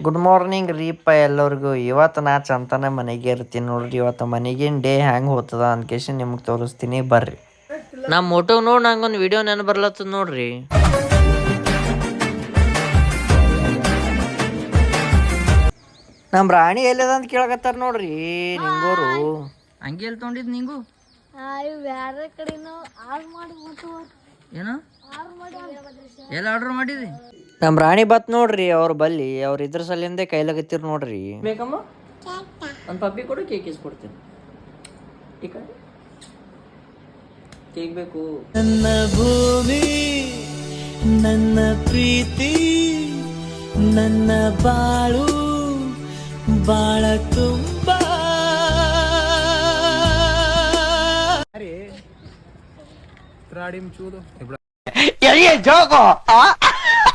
Good morning ರೀಪ್ಪ ಎಲ್ಲರಿಗೂ. ಇವತ್ತು ನಾ ಚಂತನ ಮನೆಗೆ ಇರ್ತೀನಿ ನೋಡ್ರಿ. ಇವತ್ತು ಮನೆಗಿನ ಡೇ ಹ್ಯಾಂಗೆ ಹೋಗ್ತದ ಅಂದ್ಕೇಶಿ ನಿಮ್ಗೆ ತೋರಿಸ್ತೀನಿ ಬರ್ರಿ. ನಮ್ಮ ಮೋಟೋ ನೋಡಿ ನಂಗೊಂದು ವಿಡಿಯೋ ನೆನ ಬರ್ಲತ್ತದ ನೋಡ್ರಿ. ನಮ್ಮ ರಾಣಿ ಎಲ್ಲದ ಅಂತ ಕೇಳಕತ್ತಾರ ನೋಡ್ರಿ ನಿಂಗೋರು. ಹಂಗೆ ಎಲ್ಲಿ ತೊಗೊಂಡಿದ್ ನಿಂಗು ಬೇರೆ ಕಡೆನೂ ಏನು ಎಲ್ಲ ಆರ್ಡರ್ ಮಾಡಿದಿ? ನಮ್ಮ ರಾಣಿ ಬತ್ ನೋಡ್ರಿ ಅವ್ರ ಬಲ್ಲಿ. ಅವ್ರ ಇದ್ರ ಸಲಿಂದೆ ಕೈಲಾಗತ್ತಿರ್ ನೋಡ್ರಿ. ಬೇಕಮ್ಮ ಒಂದು ಪಪ್ಪಿ ಕೊಡು, ಕೇಕ್ ಇಸ್ಕೊಡ್ತೀನಿ. ಕೇಕ್ ಬೇಕು. ನನ್ನ ಭೂಮಿ, ನನ್ನ ಪ್ರೀತಿ, ನನ್ನ ಬಾಳು ಬಾಳ ತುಂಬಾ. Tradim chulo. Jogo!